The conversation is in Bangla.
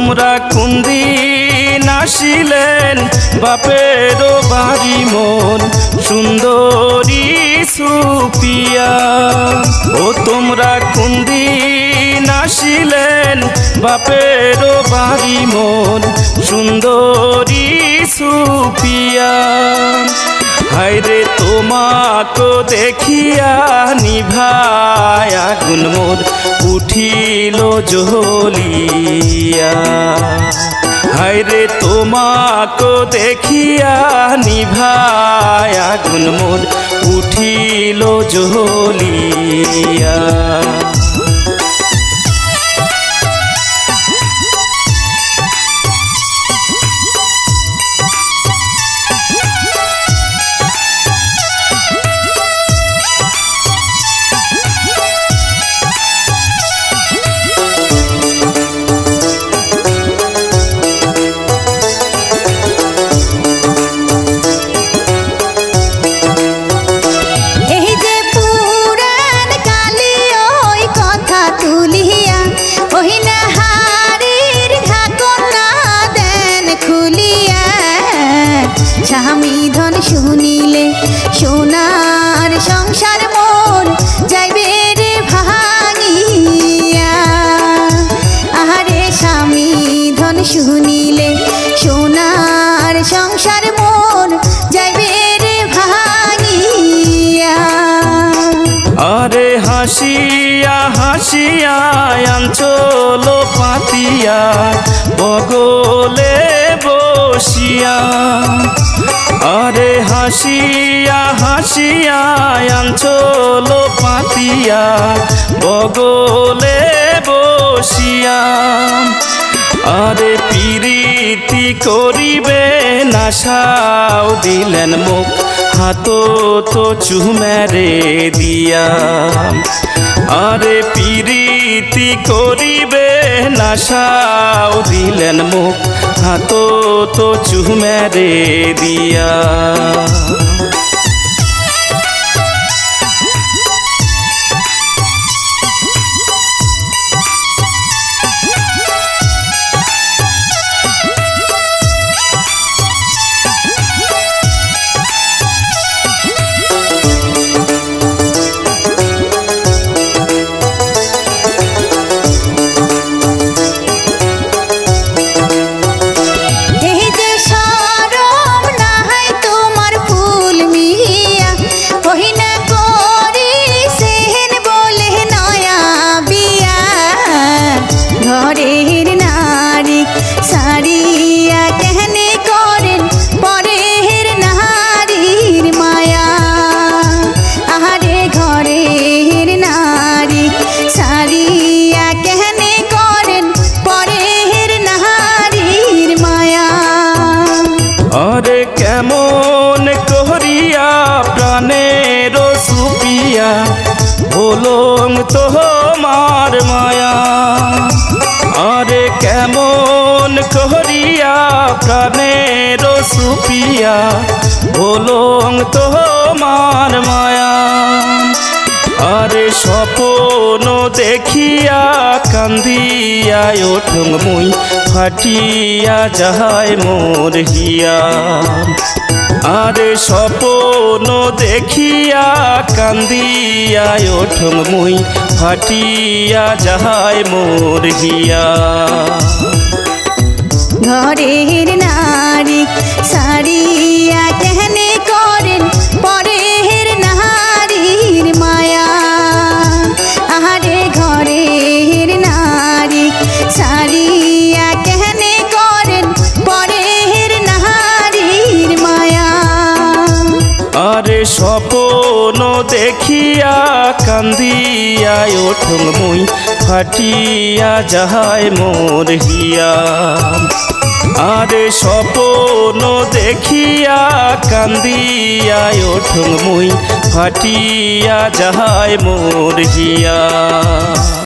তোমরা কোনদিন আসিলেন বাপেরও বাড়ি মন সুন্দরী সুপিয়া। ও তোমরা কোনদিন আসিলেন বাপেরও বাড়ি মন সুন্দরী সুপিয়া। হায়রে তোমাকে দেখিয়া নিভায় আগুন মোর উঠিল জ্বলিয়া। হায়রে তোমাকে দেখিয়া নিভায় আগুন মোর উঠিল জ্বলিয়া। স্বামী ধন শুনিলে সোনার সংসার মোর যাইবে রে ভাঙিয়া। আহারে স্বামী ধন শুনিলে সোনার সংসার মোর যাইবে রে ভাঙিয়া। আরে হাসিয়া হাসিয়া আঞ্চল পাতিয়া বগলে বসিয়া। আরে হাসিয়া হাসিয়া আঞ্চল পাতিয়া বগলে বসিয়া। আরে পিরিতি করিবে না সাও দিলেন মুখ হাত তো চুমেরে দিয়া। আরে পিরিতি করিবে না সাও দিলেন মুখ হাত তো চুমেরে দিয়া। ঘরের নারী সারিয়া কেহনে করেন পরের নারীর মায়া। আহারে ঘরের নারী সারিয়া কেহনে করেন পরের নারীর মায়া। আরে কেমন করিয়া প্রাণের সুপিয়া বলং তোমার মায়া। আরে কেমন করিয়া প্রাণের সুপিয়া বলং তোমার মায়া। আরে স্বপ্ন দেখিয়া কান্দিয়া ওঠং মুই ফাটিয়া যায় মোর হিয়া। আরে স্বপ্ন দেখিয়া কান্দিয়া ওঠং মুই ফাটিয়া যায় মোর হিয়া। ঘরের নারী সারিয়া কেহনে করেন পরের নারীর মায়া। আহারে ঘরের নারী সারিয়া কেহনে করেন পরের নারীর মায়া। আরে স্বপ্ন দেখিয়া কান্দিয়া ওঠং মুই ফাটিয়া যায় মোর হিয়া। আরে স্বপ্ন দেখিয়া কান্দিয়া ওঠং মুই ফাটিয়া যায় মোর হিয়া।